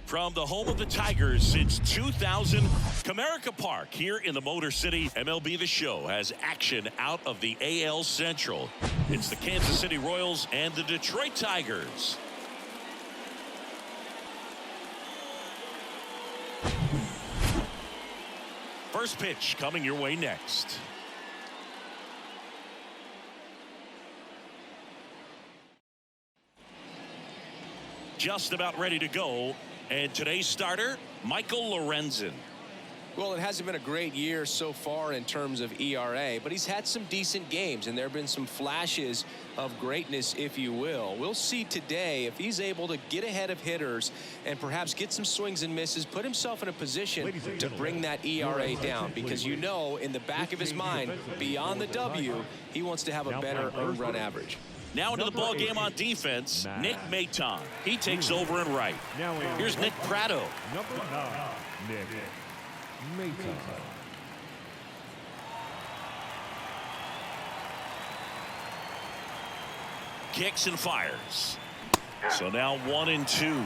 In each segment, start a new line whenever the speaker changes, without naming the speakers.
From the home of the Tigers since 2000, Comerica Park here in the Motor City. MLB The Show has action out of the AL Central. It's the Kansas City Royals and the Detroit Tigers. First pitch coming your way next. Just about ready to go. And today's starter, Michael Lorenzen.
Well, it hasn't been a great year so far in terms of ERA, but he's had some decent games, and there have been some flashes of greatness, if you will. We'll see today if he's able to get ahead of hitters and perhaps get some swings and misses, put himself in a position to bring that ERA down, because you know in the back of his mind, beyond the W, he wants to have a better earned run average.
Now into the ball game on defense, Nick Maton. He takes over in right. Here's Nick Pratto.
Number 9, Nick Maton.
Kicks and fires. So now 1-2.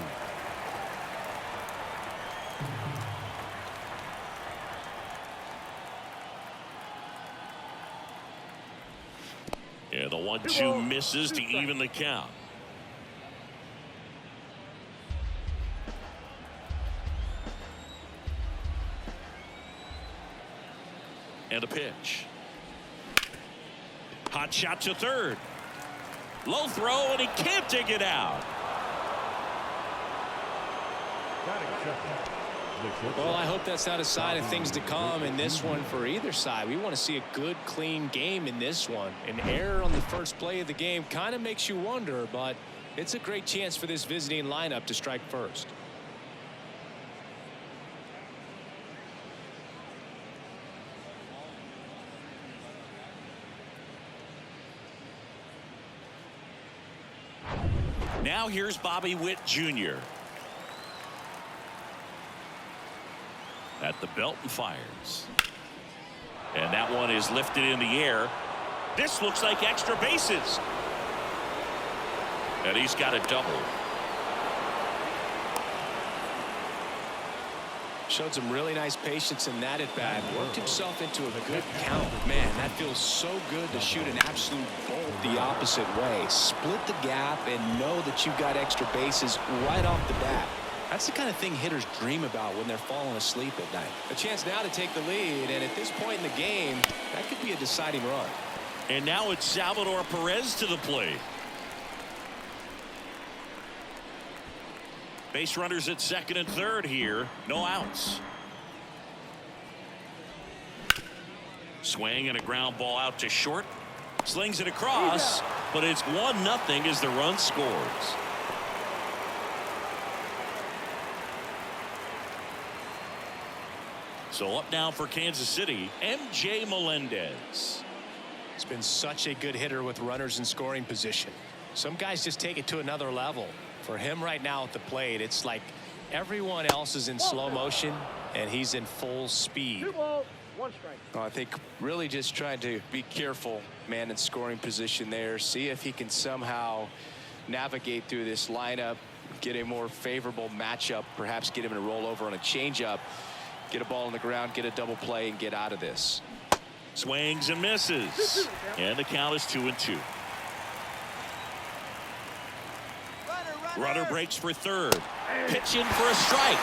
Yeah, the 1-2 misses to even the count. And a pitch. Hot shot to third. Low throw, and he can't dig it out.
Well, I hope that's not a sign of things to come in this one for either side. We want to see a good, clean game in this one. An error on the first play of the game kind of makes you wonder, but it's a great chance for this visiting lineup to strike first.
Now here's Bobby Witt Jr. At the belt and fires. And that one is lifted in the air. This looks like extra bases. And he's got a double.
Showed some really nice patience in that at bat. Worked himself into a good count. Man, that feels so good to shoot an absolute bolt the opposite way. Split the gap and know that you've got extra bases right off the bat. That's the kind of thing hitters dream about when they're falling asleep at night. A chance now to take the lead, and at this point in the game, that could be a deciding run.
And now it's Salvador Perez to the plate. Base runners at second and third here. No outs. Swing and a ground ball out to short. Slings it across, but it's 1-0 as the run scores. So up now for Kansas City, MJ Melendez.
He's been such a good hitter with runners in scoring position. Some guys just take it to another level. For him right now at the plate, it's like everyone else is in slow motion and he's in full speed.
2 balls, 1 strike.
Well, I think really just trying to be careful, man, in scoring position there. See if he can somehow navigate through this lineup, get a more favorable matchup, perhaps get him in a rollover on a changeup, get a ball on the ground, get a double play, and get out of this.
Swings and misses. And the count is 2-2. Runner breaks for third. Pitch in for a strike.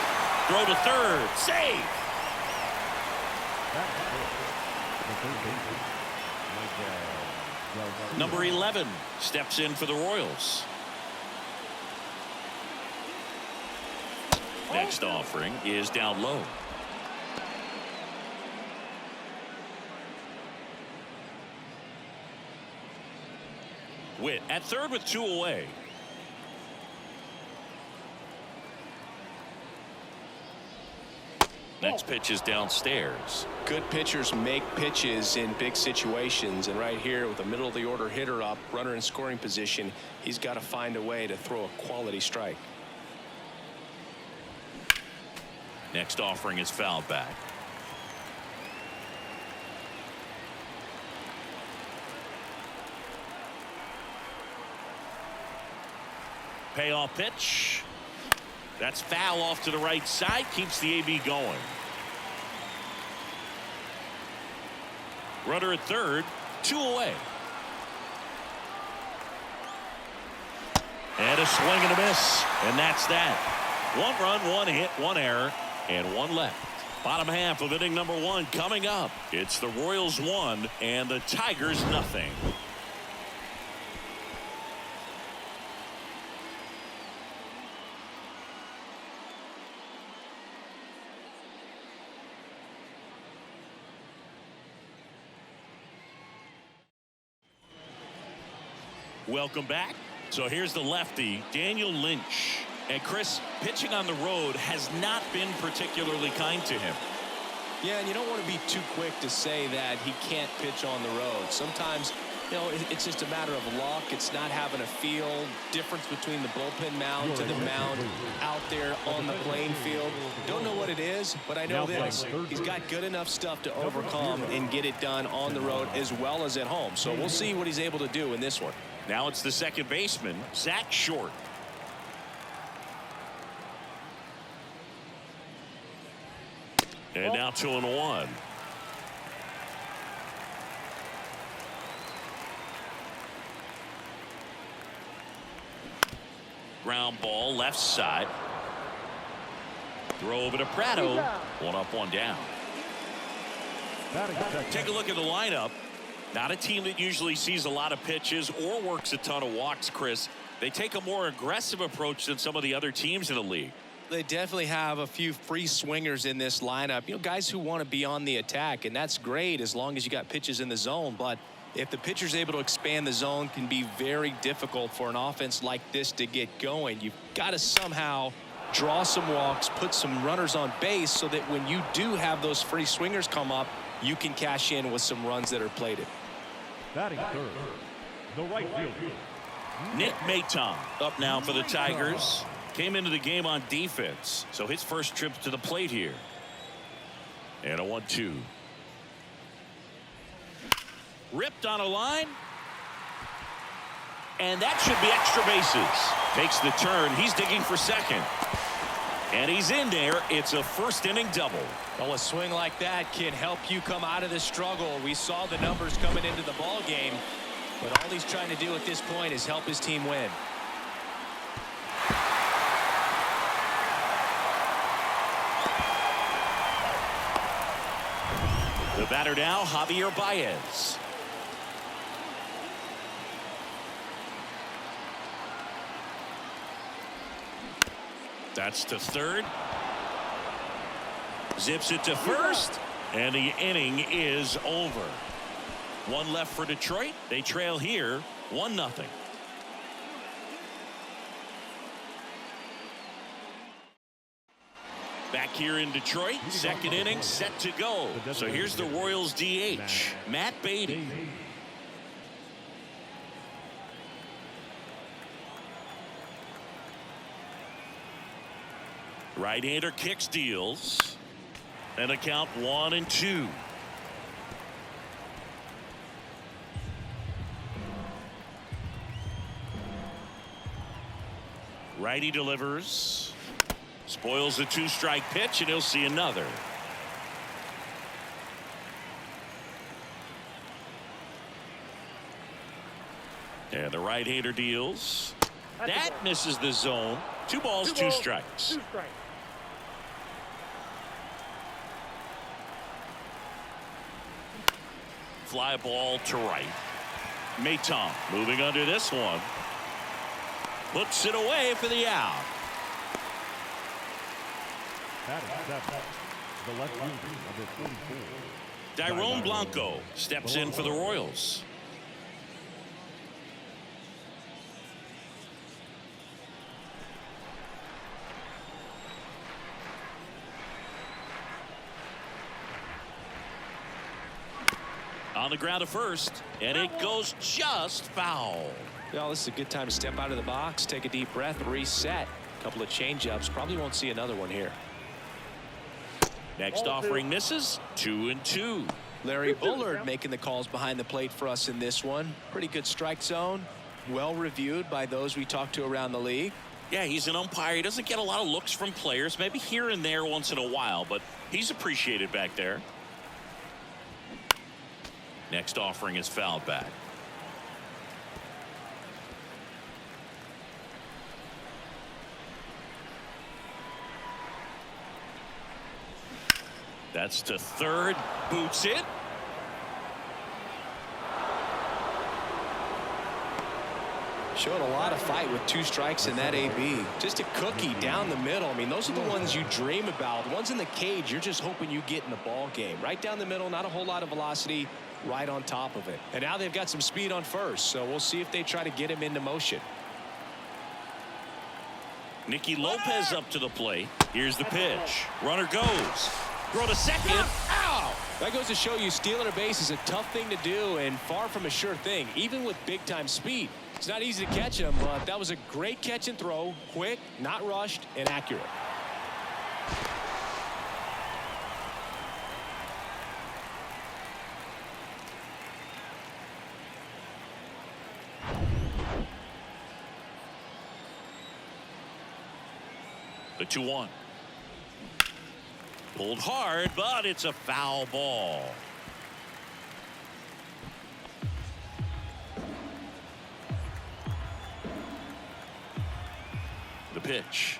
Throw to third. Save. Number 11 steps in for the Royals. Next offering is down low. Witt at third with 2 away. Next pitch is downstairs.
Good pitchers make pitches in big situations, and right here with a middle of the order hitter up, runner in scoring position, he's got to find a way to throw a quality strike.
Next offering is fouled back. Payoff pitch. That's foul off to the right side. Keeps the AB going. Runner at third. 2 away. And a swing and a miss. And that's that. 1 run, 1 hit, 1 error, and 1 left. Bottom half of inning number 1 coming up. It's the Royals 1 and the Tigers nothing. Welcome back. So here's the lefty, Daniel Lynch. And Chris, pitching on the road has not been particularly kind to him.
Yeah, and you don't want to be too quick to say that he can't pitch on the road. Sometimes, you know, it's just a matter of luck. It's not having a feel. Difference between the bullpen mound to the mound out there on the playing field. Don't know what it is, but I know this. He's got good enough stuff to overcome and get it done on the road as well as at home. So we'll see what he's able to do in this one.
Now it's the second baseman, Zach Short. And now 2-1. Ground ball left side. Throw over to Prado. 1 up, 1 down. Take a look at the lineup. Not a team that usually sees a lot of pitches or works a ton of walks, Chris. They take a more aggressive approach than some of the other teams in the league.
They definitely have a few free swingers in this lineup. You know, guys who want to be on the attack, and that's great as long as you got pitches in the zone. But if the pitcher's able to expand the zone, can be very difficult for an offense like this to get going. You've got to somehow draw some walks, put some runners on base so that when you do have those free swingers come up, you can cash in with some runs that are plated.
Batting third, the right fielder,
Nick Maton up now for the Tigers. Came into the game on defense, so his first trip to the plate here. And a 1-2. Ripped on a line. And that should be extra bases. Takes the turn. He's digging for second. And he's in there. It's a first inning double.
Well, a swing like that can help you come out of this struggle. We saw the numbers coming into the ball game, but all he's trying to do at this point is help his team win.
The batter now, Javier Baez. That's to third. Zips it to first. And the inning is over. 1 left for Detroit. They trail here 1-0. Back here in Detroit, second inning set to go. So here's the Royals DH, Matt Beatty. Right-hander kicks, deals. And a count 1-2. Righty delivers. Spoils the 2-strike pitch, and he'll see another. And the right-hander deals. That misses the zone. 2 balls, 2 strikes. Fly ball to right. Maton moving under this one. Puts it away for the out.
the left fielder, number 44.
Dyrone Blanco steps in for the Royals. On the ground to first, and it goes just foul.
Well, this is a good time to step out of the box, take a deep breath, reset. A couple of change-ups. Probably won't see another one here.
Next offering misses. 2-2.
Larry Bullard making the calls behind the plate for us in this one. Pretty good strike zone. Well reviewed by those we talked to around the league.
Yeah, he's an umpire. He doesn't get a lot of looks from players, maybe here and there once in a while, but he's appreciated back there. Next offering is fouled back. That's to third. Boots it.
Showed a lot of fight with 2 strikes in that AB. Just a cookie down the middle. I mean, those are the ones you dream about. The ones in the cage, you're just hoping you get in the ball game. Right down the middle, not a whole lot of velocity, right on top of it. And now they've got some speed on first, so we'll see if they try to get him into motion.
Nicky Lopez up to the plate. Here's the pitch. Runner goes. Throw to second. Ow!
That goes to show you stealing a base is a tough thing to do and far from a sure thing, even with big-time speed. It's not easy to catch him, but that was a great catch and throw. Quick, not rushed, and accurate.
The 2-1. Pulled hard, but it's a foul ball. The pitch.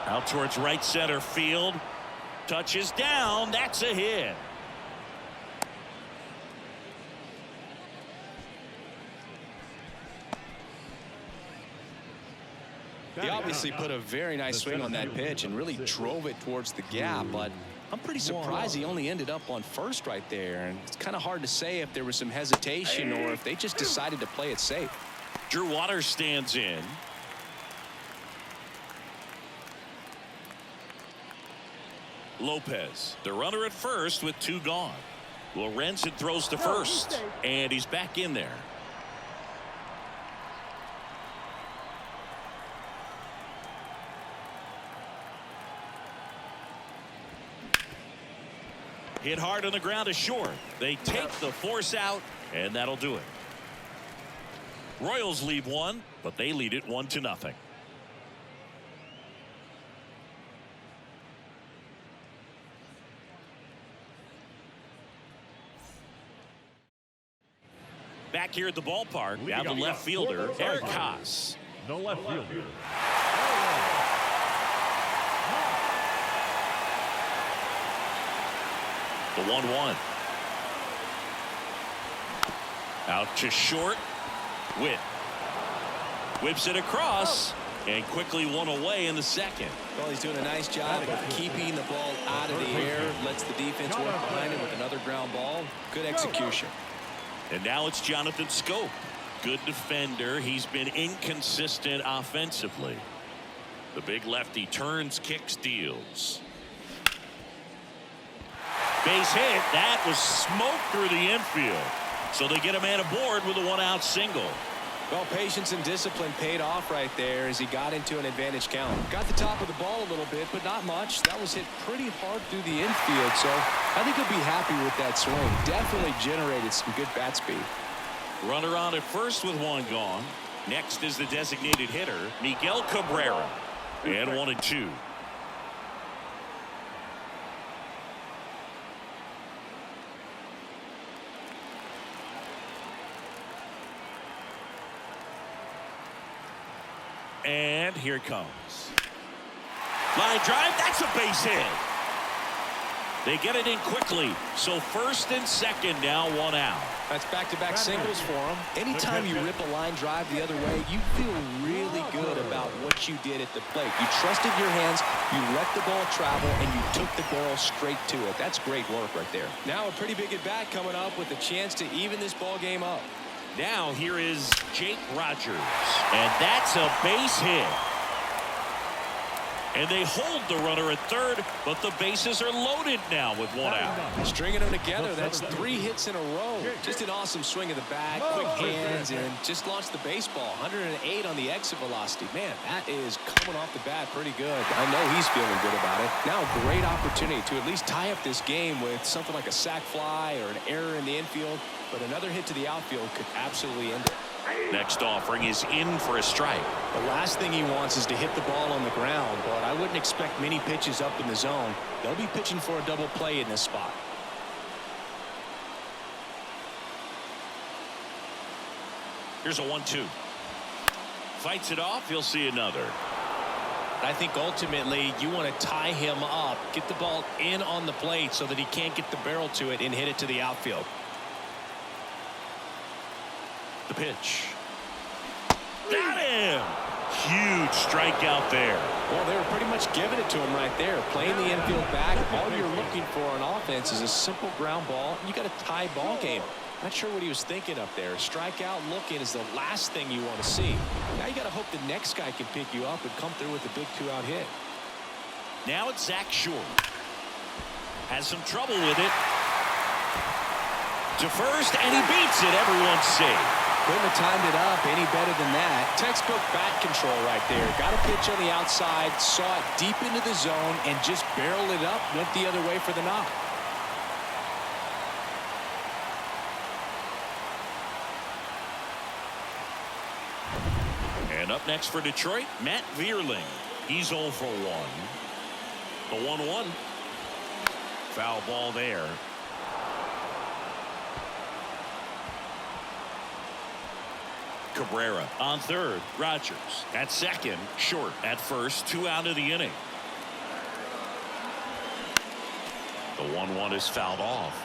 Out towards right center field. Touches down. That's a hit.
He obviously put a very nice swing on that pitch and really drove it towards the gap, but I'm pretty surprised he only ended up on first right there. And it's kind of hard to say if there was some hesitation or if they just decided to play it safe.
Drew Waters stands in. Lopez, the runner at first with 2 gone. Lorenzen throws to first, and he's back in there. Hit hard on the ground to short. They take the force out, and that'll do it. Royals lead 1, but they lead it 1-0. Back here at the ballpark, we have the left fielder, Eric Haas.
No left fielder.
The 1-1. Out to short. Witt whips it across and quickly one away in the second.
Well, he's doing a nice job of keeping the ball out of the air. Lets the defense work behind him with another ground ball. Good execution.
And now it's Jonathan Scope. Good defender. He's been inconsistent offensively. The big lefty turns, kicks, deals. Base hit. That was smoke through the infield. So they get a man aboard with a 1-out single.
Well, patience and discipline paid off right there as he got into an advantage count. Got the top of the ball a little bit, but not much. That was hit pretty hard through the infield, so I think he'll be happy with that swing. Definitely generated some good bat speed.
Runner on at first with 1 gone. Next is the designated hitter, Miguel Cabrera. And 1-2. And here it comes. Line drive. That's a base hit. They get it in quickly. So first and second now, 1 out.
That's back-to-back singles for him. Anytime you rip a line drive the other way, you feel really good about what you did at the plate. You trusted your hands, you let the ball travel, and you took the ball straight to it. That's great work right there. Now a pretty big at-bat coming up with a chance to even this ball game up.
Now here is Jake Rogers. And that's a base hit. And they hold the runner at third, but the bases are loaded now with 1 out.
Stringing them together, that's 3 hits in a row. Just an awesome swing of the bat, quick hands, and just launched the baseball. 108 on the exit velocity. Man, that is coming off the bat pretty good. I know he's feeling good about it. Now a great opportunity to at least tie up this game with something like a sac fly or an error in the infield, but another hit to the outfield could absolutely end it.
Next offering is in for a strike.
The last thing he wants is to hit the ball on the ground, but I wouldn't expect many pitches up in the zone. They'll be pitching for a double play in this spot.
Here's a 1-2. Fights it off. He'll see another.
I think ultimately you want to tie him up, get the ball in on the plate so that he can't get the barrel to it and hit it to the outfield.
The pitch. Got him! Huge strikeout there.
Well, they were pretty much giving it to him right there. Playing the infield back. All you're looking for on offense is a simple ground ball. You got a tie ball game. Not sure what he was thinking up there. Strikeout looking is the last thing you want to see. Now you got to hope the next guy can pick you up and come through with a big 2-out hit.
Now it's Zach Short. Has some trouble with it. To first, and he beats it. Everyone's safe.
Couldn't have timed it up any better than that. Textbook bat control right there. Got a pitch on the outside, saw it deep into the zone, and just barreled it up, went the other way for the knock.
And up next for Detroit, Matt Vierling. He's 0 for 1. The 1-1. Foul ball there. Cabrera on third. Rogers at second. Short at first. 2 out of the inning. The 1-1 is fouled off.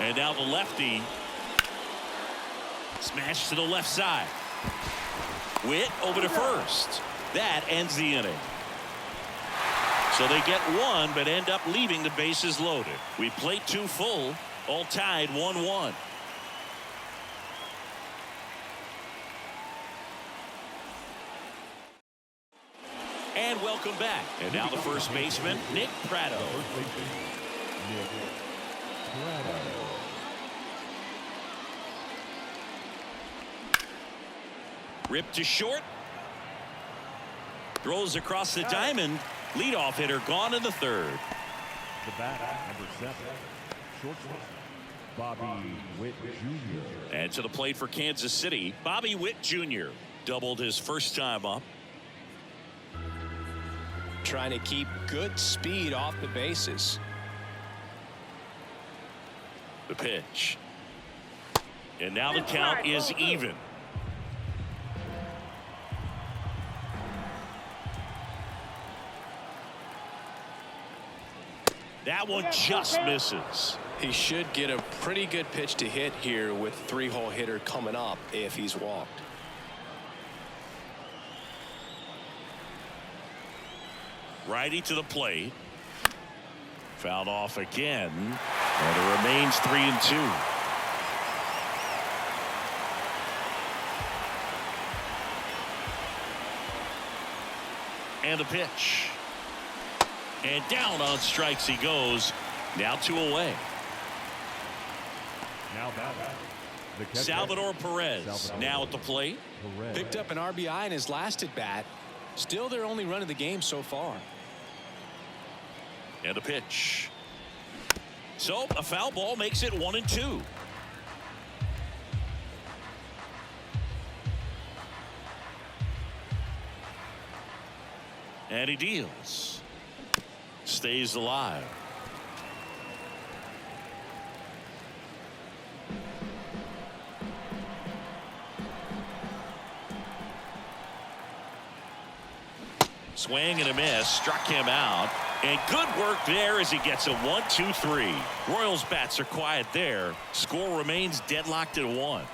And now the lefty. Smash to the left side. Witt over to first. That ends the inning. So they get 1 but end up leaving the bases loaded. We played 2 full. All tied 1-1. And welcome back. And now the first baseman, Nick Pratto. Ripped to short. Throws across the diamond. Leadoff hitter gone in the third.
The bat, number 7, shortstop, Bobby Witt Jr.
And to the plate for Kansas City, Bobby Witt Jr. doubled his first time up.
Trying to keep good speed off the bases.
The pitch. And now the count is even. That one just misses.
He should get a pretty good pitch to hit here with 3-hole hitter coming up if he's walked.
Righty to the plate. Fouled off again. And it remains 3-2. And the pitch. And down on strikes he goes. Now 2 away.
Now batting, the catcher,
Salvador Perez now at the plate.
Perez.
Picked up an RBI in his last at bat. Still their only run of the game so far.
And a pitch. So a foul ball makes it 1-2. And he deals. Stays alive. Swing and a miss, struck him out, and good work there as he gets a 1-2-3. Royals bats are quiet there. Score remains deadlocked at 1.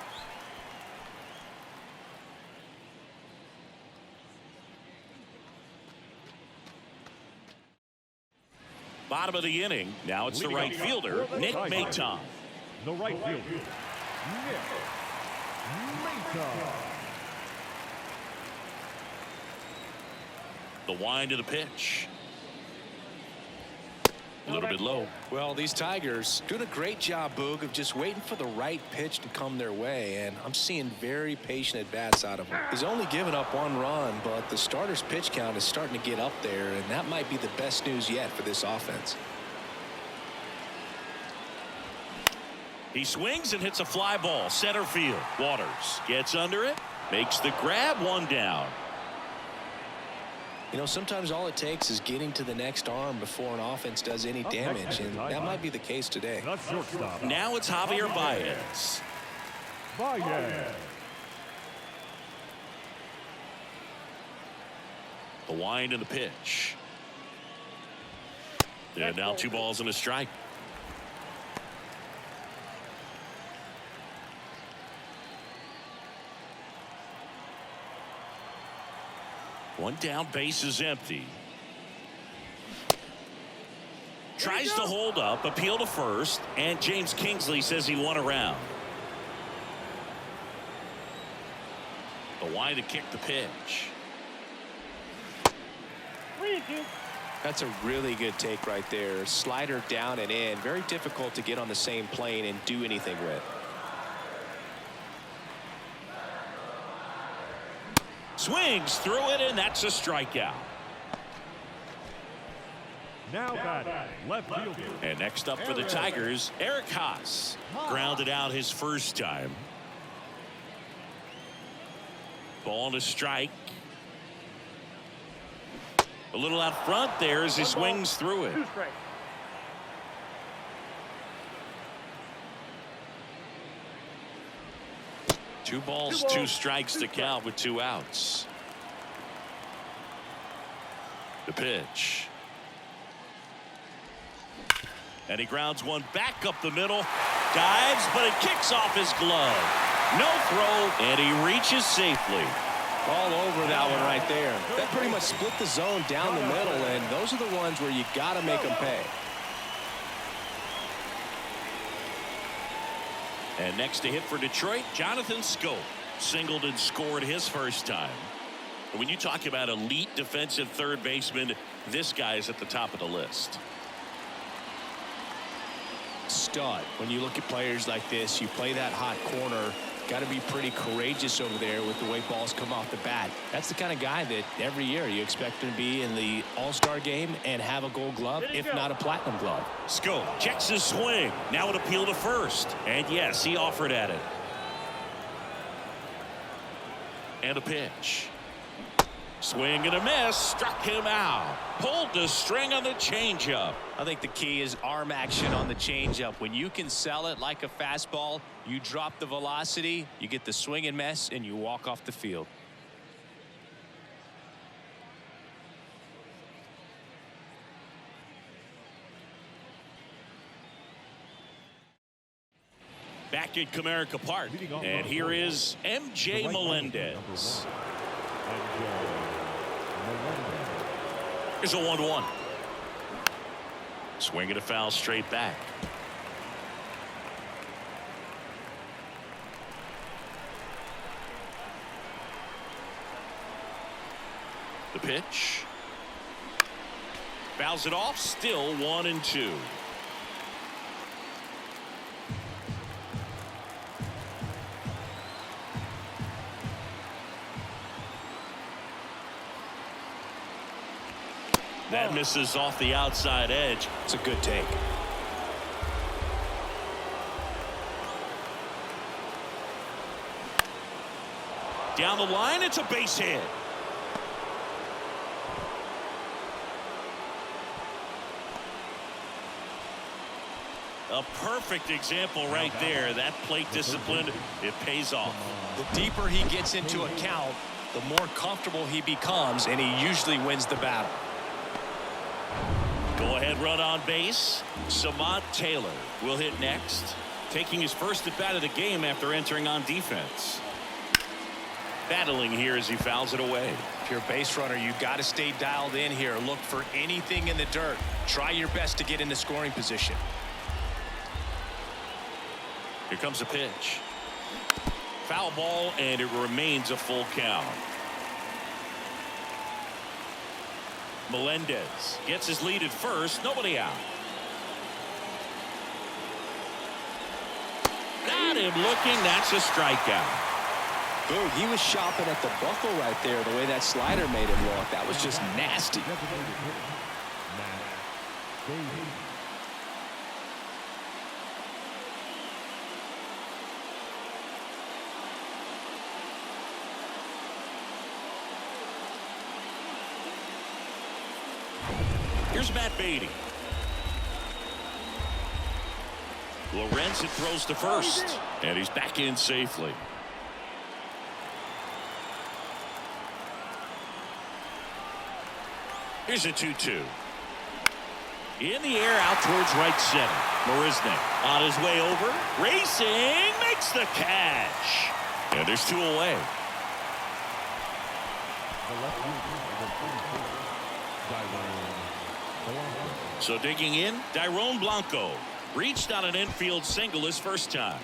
Bottom of the inning. Now it's the right fielder, Nick Maton.
The right fielder, Nick Maton.
The wind of the pitch. A little bit low.
Well, these Tigers doing a great job, Boog, of just waiting for the right pitch to come their way, and I'm seeing very patient at-bats out of him. He's only given up 1 run, but the starter's pitch count is starting to get up there, and that might be the best news yet for this offense.
He swings and hits a fly ball. Center field. Waters gets under it. Makes the grab. 1 down.
You know, sometimes all it takes is getting to the next arm before an offense does any damage, and that might be the case today.
Now it's Javier Baez. The wind and the pitch. And now 2 balls and a strike. One down, base is empty. Tries to hold up, appeal to first, and James Kingsley says he won around. The wind to kick the pitch.
That's a really good take right there. Slider down and in. Very difficult to get on the same plane and do anything with.
Swings through it, and that's a strikeout.
Now batting, left fielder.
And next up for the Tigers, Eric Haas. Grounded out his first time. Ball to strike. A little out front there as he swings through it. 2 balls, 2 strikes to count with 2 outs. The pitch. And he grounds one back up the middle. Dives, but it kicks off his glove. No throw, and he reaches safely.
All over that one right there. That pretty much split the zone down the middle, and those are the ones where you got to make them pay.
And next to hit for Detroit, Jonathan Schoop. Singled and scored his first time. And when you talk about elite defensive third baseman, this guy is at the top of the list.
Stud. When you look at players like this, you play that hot corner. Got to be pretty courageous over there with the way balls come off the bat. That's the kind of guy that every year you expect him to be in the All-Star game and have a Gold Glove, if not a Platinum Glove.
Schoop checks his swing. Now an appeal to first. And yes, he offered at it. And a pitch. Swing and a miss. Struck him out. Pulled the string on the changeup.
I think the key is arm action on the changeup. When you can sell it like a fastball, you drop the velocity, you get the swing and miss, and you walk off the field.
Back at Comerica Park. And here is MJ Melendez. Here's a 1-1. Swing and a foul straight back. The pitch. Fouls it off. Still 1-2. That misses off the outside edge.
It's a good take.
Down the line, it's a base hit. A perfect example right there. That plate discipline, it pays off.
The deeper he gets into a count, the more comfortable he becomes, and he usually wins the battle.
Go ahead run on base. Samad Taylor will hit next, taking his first at bat of the game after entering on defense. Battling here as he fouls it away.
If you're a base runner, you got to stay dialed in here. Look for anything in the dirt. Try your best to get into scoring position.
Here comes a pitch. Foul ball, and it remains a full count. Melendez gets his lead at first. Nobody out. Got him looking. That's a strikeout.
Boog, he was shopping at the buckle right there, the way that slider made him look. That was just nasty.
Here's Matt Beatty. Lorenzen throws to first, and he's back in safely. Here's a 2-2. In the air out towards right center. Marisnick on his way over. Racing. Makes the catch. And there's 2 away. So digging in, Dairon Blanco. Reached on an infield single his first time.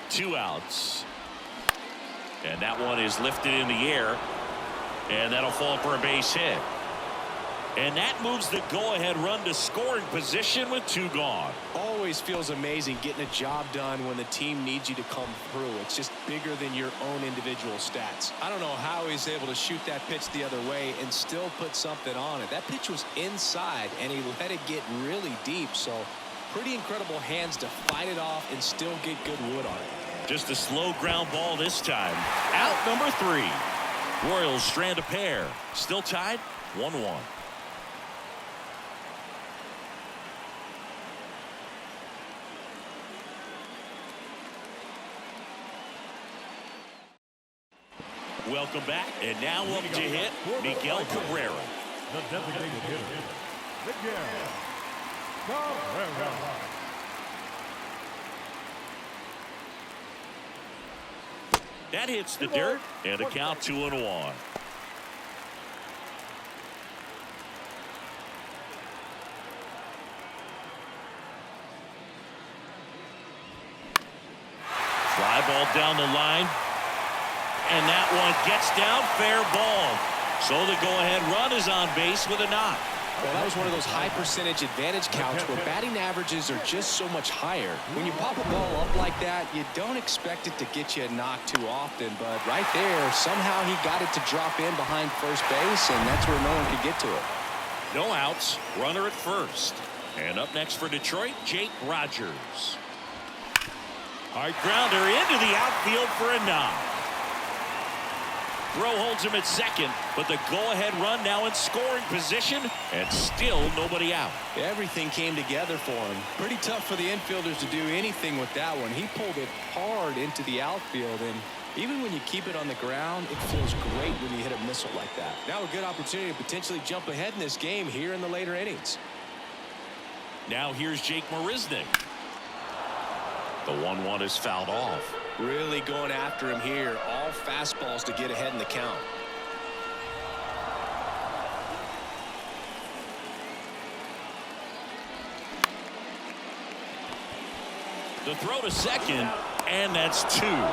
2 outs. And that one is lifted in the air. And that'll fall for a base hit. And that moves the go-ahead run to scoring position with 2 gone.
Always feels amazing getting a job done when the team needs you to come through. It's just bigger than your own individual stats. I don't know how he's able to shoot that pitch the other way and still put something on it. That pitch was inside, and he let it get really deep. So pretty incredible hands to fight it off and still get good wood on it.
Just a slow ground ball this time. Out number 3. Royals strand a pair. Still tied 1-1. Welcome back, and now up to hit Miguel Cabrera.
The designated hitter, Miguel Cabrera.
That hits the dirt, and the count 2-1. Fly ball down the line. And that one gets down, fair ball. So the go-ahead run is on base with a knock.
Well, that was one of those high percentage advantage counts where batting averages are just so much higher. When you pop a ball up like that, you don't expect it to get you a knock too often. But right there, somehow he got it to drop in behind first base, and that's where no one could get to it.
No outs, runner at first. And up next for Detroit, Jake Rogers. Hard grounder into the outfield for a knock. Throw holds him at second, but the go-ahead run now in scoring position, and still nobody out.
Everything came together for him. Pretty tough for the infielders to do anything with that one. He pulled it hard into the outfield, and even when you keep it on the ground, it feels great when you hit a missile like that. Now a good opportunity to potentially jump ahead in this game here in the later innings.
Now here's Jake Marisnick. The 1-1 is fouled off.
Really going after him here. All fastballs to get ahead in the count.
The throw to second, and that's 2.
Now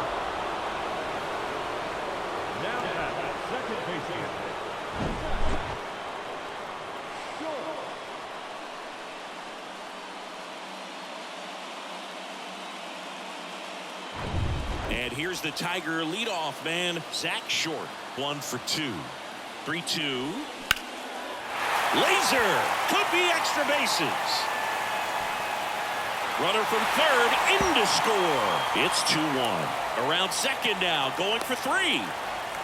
at second base.
And here's the Tiger leadoff man, Zach Short. 1 for 2. 3-2. Laser. Could be extra bases. Runner from third in to score. It's 2-1. Around second now, going for 3.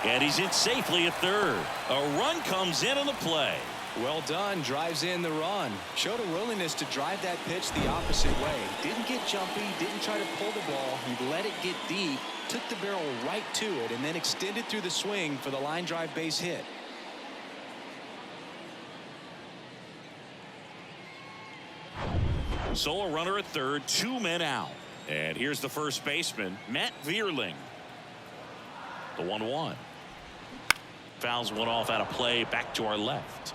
And he's in safely at third. A run comes in on the play.
Well done. Drives in the run. Showed a willingness to drive that pitch the opposite way. Didn't get jumpy. Didn't try to pull the ball. He let it get deep. Took the barrel right to it and then extended through the swing for the line drive base hit.
So a runner at third, 2 men out. And here's the first baseman, Matt Vierling. The 1-1. Fouls one off out of play, back to our left.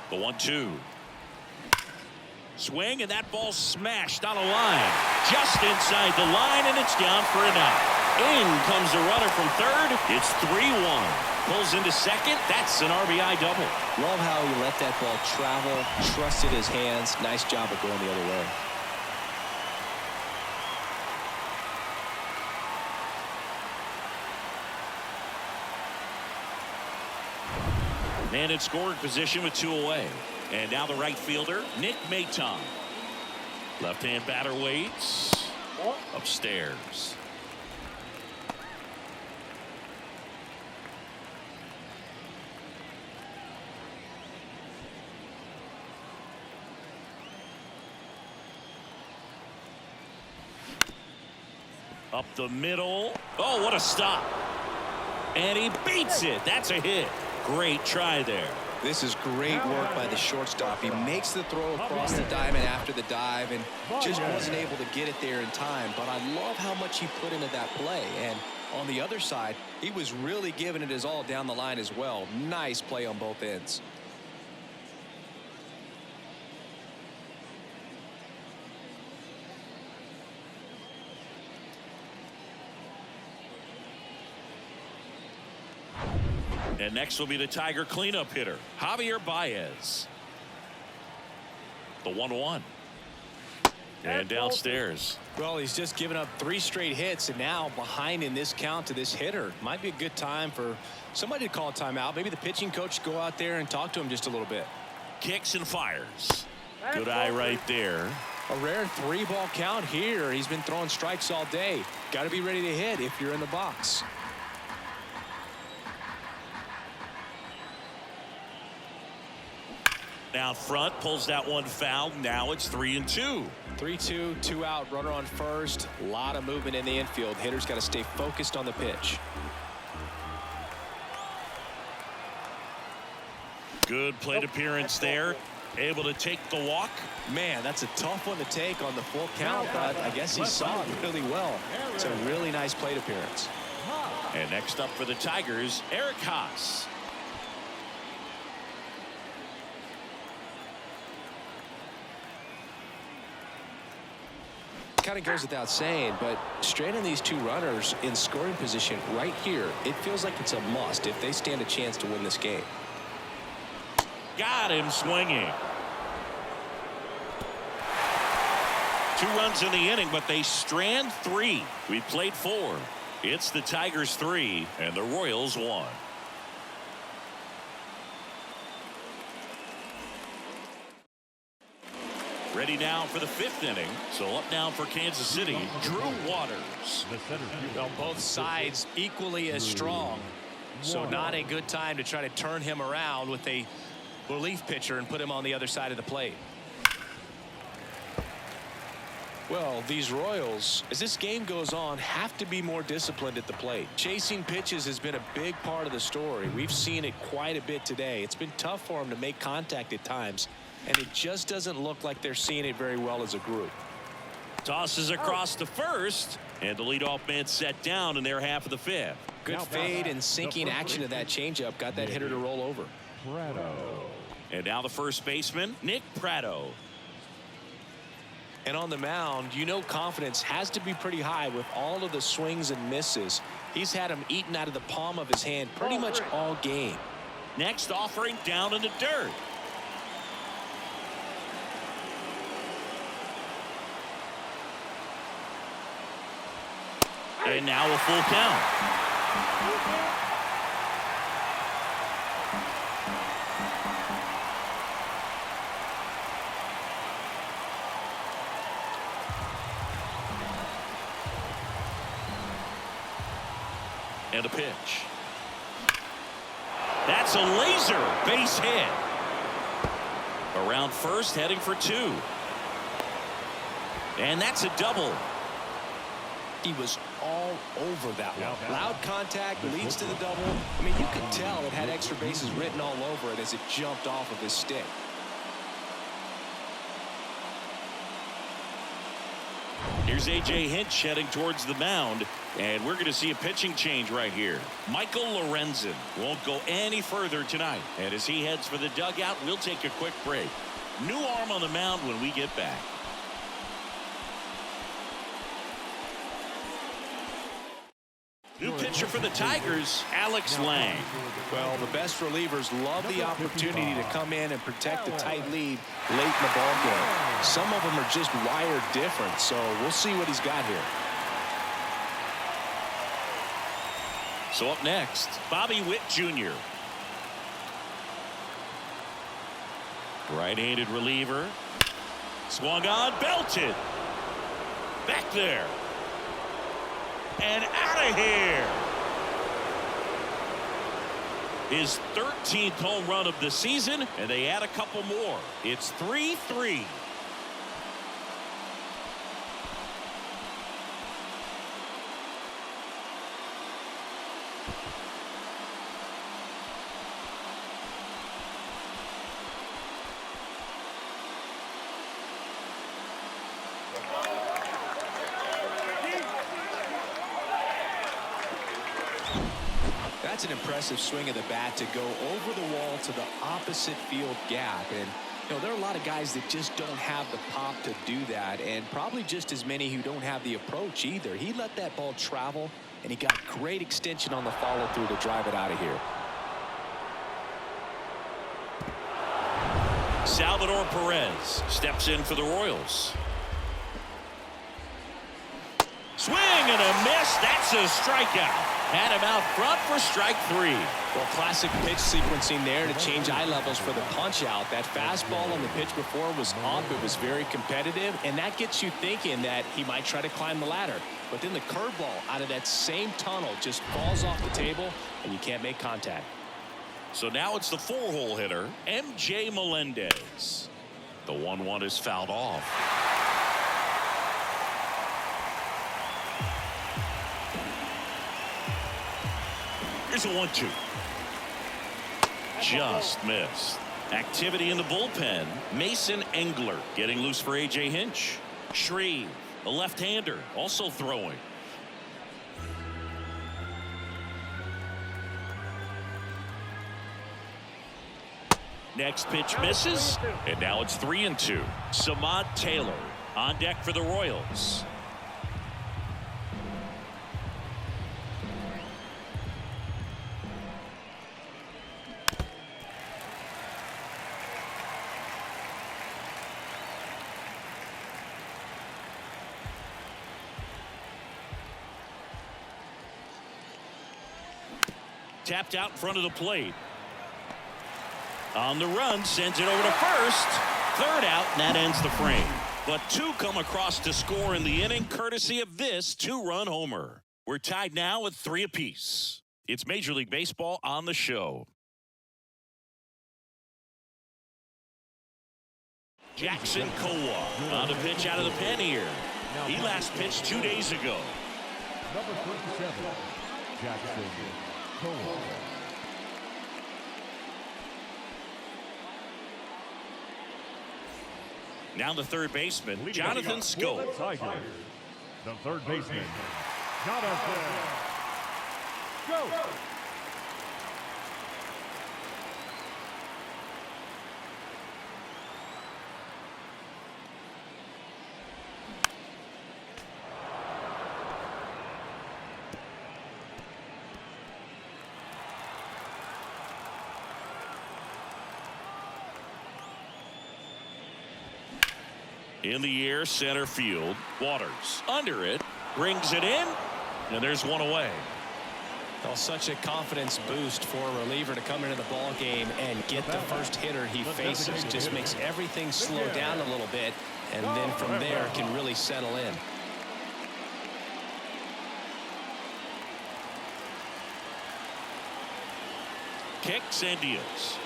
The 1-2. Swing, and that ball smashed on a line. Just inside the line, and it's down for a knock. In comes the runner from third. It's 3-1. Pulls into second. That's an RBI double.
Love how he let that ball travel, trusted his hands. Nice job of going the other way.
Man in scoring position with 2 away. And now the right fielder, Nick Maton. Left-hand batter waits. Upstairs. Up the middle. Oh, what a stop. And he beats it. That's a hit. Great try there.
This is great work by the shortstop. He makes the throw across the diamond after the dive and just wasn't able to get it there in time. But I love how much he put into that play. And on the other side, he was really giving it his all down the line as well. Nice play on both ends.
And next will be the Tiger cleanup hitter, Javier Baez. The 1-1. And downstairs.
Well, he's just given up 3 straight hits, and now behind in this count to this hitter. Might be a good time for somebody to call a timeout. Maybe the pitching coach go out there and talk to him just a little bit.
Kicks and fires. Good eye right there.
A rare 3-ball count here. He's been throwing strikes all day. Got to be ready to hit if you're in the box.
Down front, pulls that one foul. Now it's 3-2.
3-2, 2 out, runner on first. A lot of movement in the infield. Hitter's got to stay focused on the pitch.
Good plate appearance there. Able to take the walk.
Man, that's a tough one to take on the full count, but I guess he saw it really well. It's a really nice plate appearance.
And next up for the Tigers, Eric Haas.
Kind of goes without saying, but straining these 2 runners in scoring position right here, it feels like it's a must if they stand a chance to win this game.
Got him swinging. 2 runs in the inning, but they strand 3. We played 4. It's the Tigers 3 and the Royals 1. Ready now for the 5th inning. So up now for Kansas City, Drew Waters.
Well, both sides equally as strong. So not a good time to try to turn him around with a relief pitcher and put him on the other side of the plate. Well, these Royals, as this game goes on, have to be more disciplined at the plate. Chasing pitches has been a big part of the story. We've seen it quite a bit today. It's been tough for them to make contact at times, and it just doesn't look like they're seeing it very well as a group.
Tosses across to first, and the leadoff man set down in their half of the 5th.
Good fade and sinking action of that changeup got that hitter to roll over.
And now the first baseman, Nick Pratto.
And on the mound, you know confidence has to be pretty high with all of the swings and misses. He's had them eaten out of the palm of his hand pretty much all game.
Next offering down in the dirt. And now a full count. And a pitch. That's a laser base hit. Around first, heading for 2. And that's a double.
He was all over that one. Loud contact leads to the double. I mean, you could tell it had extra bases written all over it as it jumped off of his stick.
Here's A.J. Hinch heading towards the mound, and we're going to see a pitching change right here. Michael Lorenzen won't go any further tonight, and as he heads for the dugout, we'll take a quick break. New arm on the mound when we get back. New pitcher for the Tigers, Alex Lang.
Well, the best relievers love the opportunity to come in and protect the tight lead late in the ball game. Some of them are just wired different, so we'll see what he's got here.
So up next, Bobby Witt Jr. Right-handed reliever. Swung on, belted. Back there. And out of here. His 13th home run of the season, and they add a couple more. It's 3-3.
That's an impressive swing of the bat to go over the wall to the opposite field gap. And you know, there are a lot of guys that just don't have the pop to do that, and probably just as many who don't have the approach either. He let that ball travel, and he got great extension on the follow through to drive it out of here.
Salvador Perez steps in for the Royals. Swing and a miss. That's a strikeout. Had him out front for strike 3.
Well, classic pitch sequencing there to change eye levels for the punch out. That fastball on the pitch before was up. It was very competitive, and that gets you thinking that he might try to climb the ladder. But then the curveball out of that same tunnel just falls off the table, and you can't make contact.
So now it's the 4-hole hitter, MJ Melendez. The 1-1 is fouled off. Here's a 1-2. Just missed. Activity in the bullpen. Mason Engler getting loose for A.J. Hinch. Shreve, a left-hander, also throwing. Next pitch misses, and now it's 3-2. Samad Taylor on deck for the Royals. Tapped out in front of the plate. On the run, sends it over to first. Third out, and that ends the frame. But 2 come across to score in the inning, courtesy of this 2-run homer. We're tied now at 3 apiece. It's Major League Baseball on the show. Jackson Kowar on the pitch out of the pen here. He last pitched 2 days ago.
Number 37, Jackson Kowar.
Now the third baseman, Jonathan Schoop.
The third baseman, Jonathan Schoop.
In the air, center field. Waters under it, brings it in, and there's one away.
Well, such a confidence boost for a reliever to come into the ball game and get the first hitter he faces. Just makes everything slow down a little bit, and then from there can really settle in.
Kicks and deals.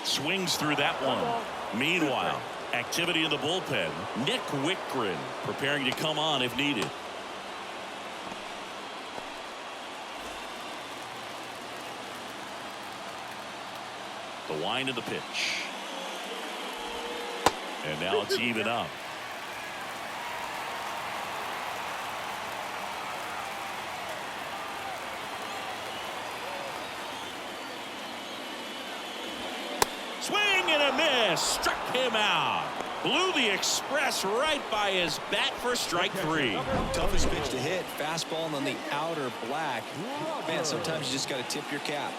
Swings through that one. Meanwhile, activity in the bullpen. Nick Wickgren preparing to come on if needed. The wind of the pitch. And now it's even up. Swing and a miss. Struck him out. Blew the express right by his bat for strike 3.
Toughest pitch to hit. Fastball on the outer black. Man, sometimes you just got to tip your cap.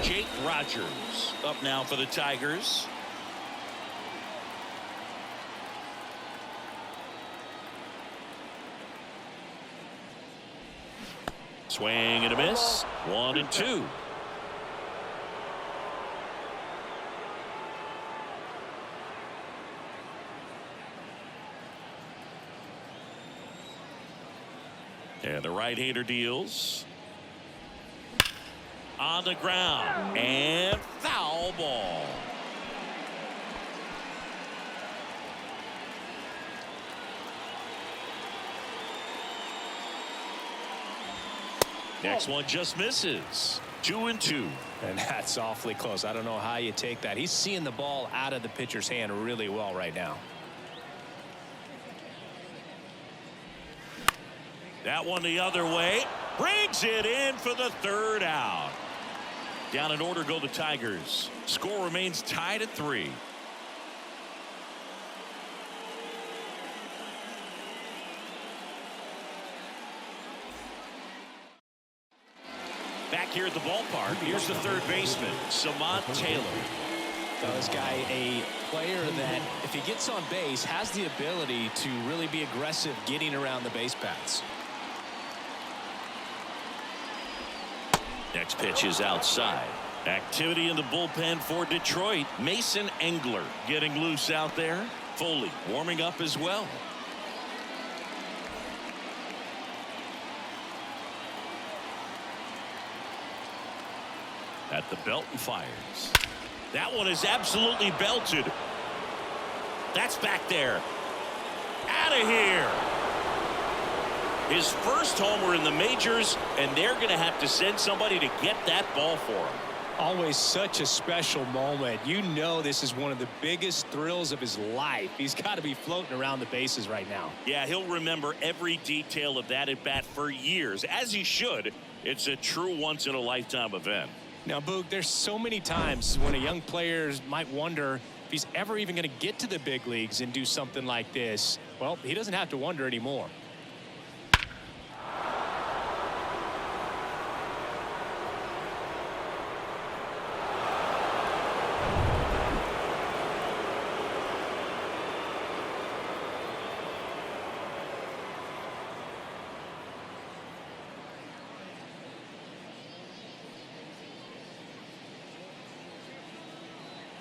Jake Rogers up now for the Tigers. Swing and a miss. 1-2. And the right-hander deals. On the ground. And foul ball. Next one just misses. 2-2.
And that's awfully close. I don't know how you take that. He's seeing the ball out of the pitcher's hand really well right now.
That one the other way. Brings it in for the 3rd out. Down in order go the Tigers. Score remains tied at 3. Back here at the ballpark, here's the 3rd baseman, Samad Taylor.
This guy, a player that, if he gets on base, has the ability to really be aggressive getting around the base paths.
Next pitch is outside. Activity in the bullpen for Detroit. Mason Engler getting loose out there. Foley warming up as well. At the belt and fires. That one is absolutely belted. That's back there. Out of here. His first homer in the majors, and they're going to have to send somebody to get that ball for him.
Always such a special moment. You know this is one of the biggest thrills of his life. He's got to be floating around the bases right now.
Yeah, he'll remember every detail of that at bat for years, as he should. It's a true once-in-a-lifetime event.
Now, Boog, there's so many times when a young player might wonder if he's ever even going to get to the big leagues and do something like this. Well, he doesn't have to wonder anymore.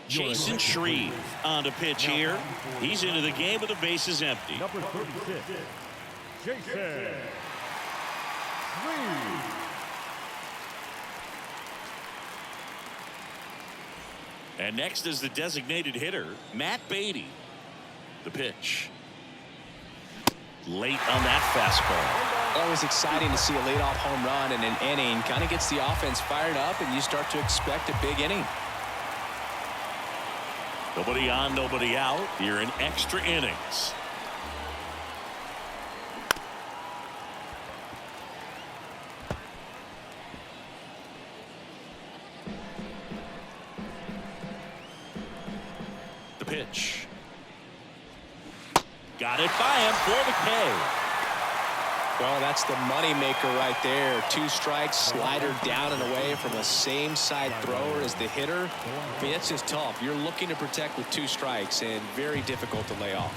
Jason Shreve on the pitch here. He's into the game with the bases empty.
Number 36, Jason Shreve.
And next is the designated hitter, Matt Beatty. The pitch. Late on that fastball.
Always exciting to see a leadoff home run in an inning. Kind of gets the offense fired up, and you start to expect a big inning.
Nobody on, nobody out. Here in extra innings. The pitch. Got it by him for the K.
Well, that's the money maker right there. 2 strikes, slider down and away from the same side thrower as the hitter. I mean, it's just tough. You're looking to protect with 2 strikes and very difficult to lay off.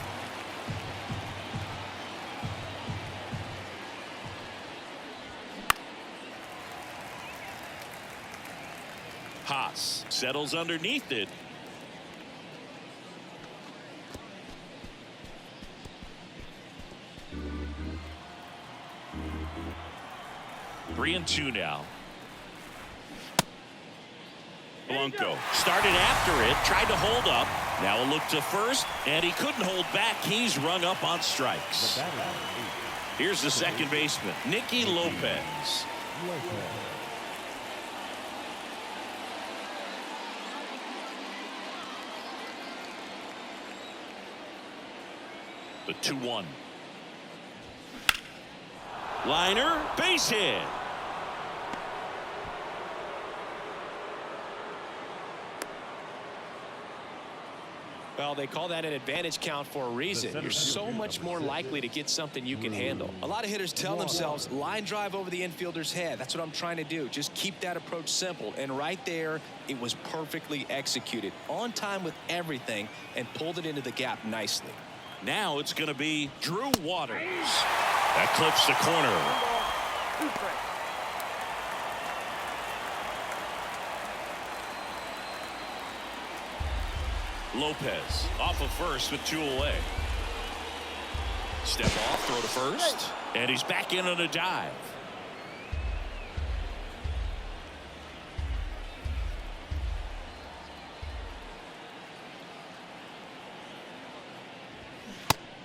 Haas settles underneath it. Three and two now. Blanco started after it, tried to hold up. Now a look to first, and he couldn't hold back. He's rung up on strikes. Here's the second baseman, Nicky Lopez. The 2-1. Liner, base hit.
Well, they call that an advantage count for a reason. You're so much more likely to get something you can handle. A lot of hitters tell themselves, line drive over the infielder's head. That's what I'm trying to do. Just keep that approach simple. And right there, it was perfectly executed. On time with everything and pulled it into the gap nicely.
Now it's going to be Drew Waters. That clips the corner. Lopez off of first with 2 away. Step off, throw to first, and he's back in on a dive.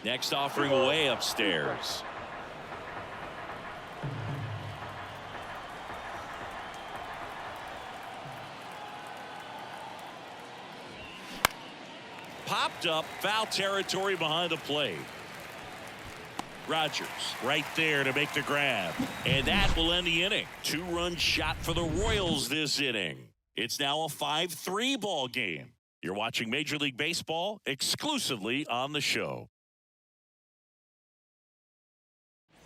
Next offering away upstairs. Popped up, foul territory behind the plate. Rogers right there to make the grab. And that will end the inning. 2-run shot for the Royals this inning. It's now a 5-3 ball game. You're watching Major League Baseball exclusively on the show.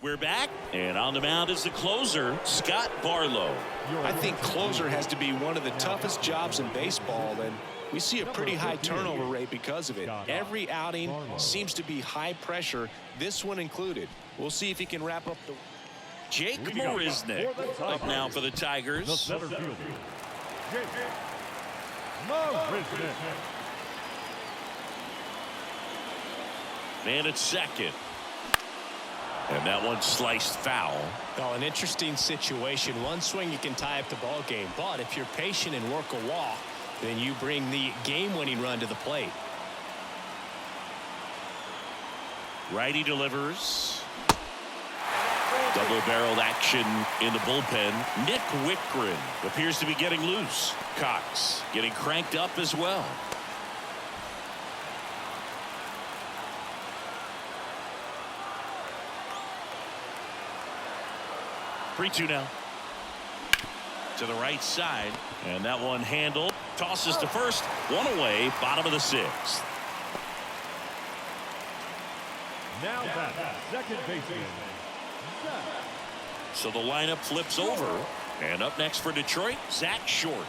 We're back, and on the mound is the closer, Scott Barlow.
I think closer has to be one of the toughest jobs in baseball, and we see a pretty high turnover rate because of it. Every outing seems to be high pressure, this one included. We'll see if he can wrap up the...
Jake Marisnick up now for the Tigers.
The center fielder, Jake Marisnick.
Man at second. And that one sliced foul.
Oh, an interesting situation. One swing you can tie up the ball game, but if you're patient and work a walk, then you bring the game-winning run to the plate.
Righty delivers. Double-barreled action in the bullpen. Nick Wickren appears to be getting loose. Cox getting cranked up as well. Three-two now. To the right side, and that one handled. Tosses to first. One away, bottom of the 6th.
Now back, second baseman.
So the lineup flips over, and up next for Detroit, Zach Short.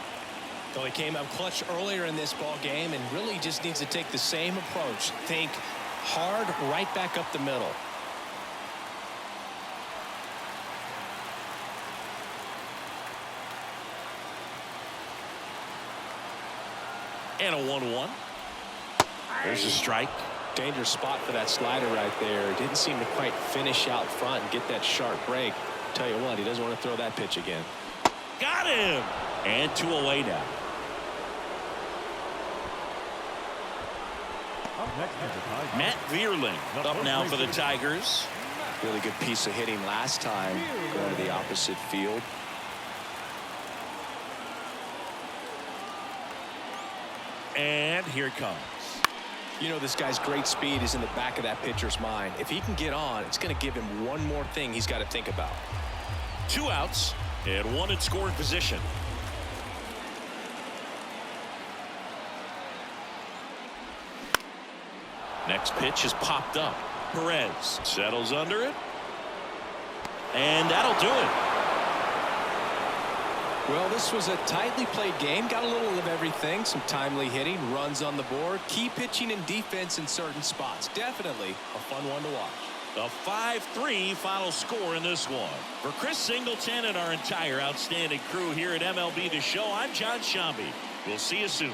So he came up clutch earlier in this ball game and really just needs to take the same approach. Think hard right back up the middle.
And a 1-1. There's a strike.
Dangerous spot for that slider right there. Didn't seem to quite finish out front and get that sharp break. Tell you what, he doesn't want to throw that pitch again.
Got him. And 2 away now.
Up next is the Tigers.
Matt Vierling up now for the Tigers.
Really good piece of hitting last time going to the opposite field.
And here it comes.
You know, this guy's great speed is in the back of that pitcher's mind. If he can get on, it's going to give him one more thing he's got to think about.
2 outs and 1 in scoring position. Next pitch is popped up. Perez settles under it. And that'll do it.
Well, this was a tightly played game. Got a little of everything. Some timely hitting, runs on the board, key pitching and defense in certain spots. Definitely a fun one to watch.
A 5-3 final score in this one. For Chris Singleton and our entire outstanding crew here at MLB The Show, I'm John Shambi. We'll see you soon.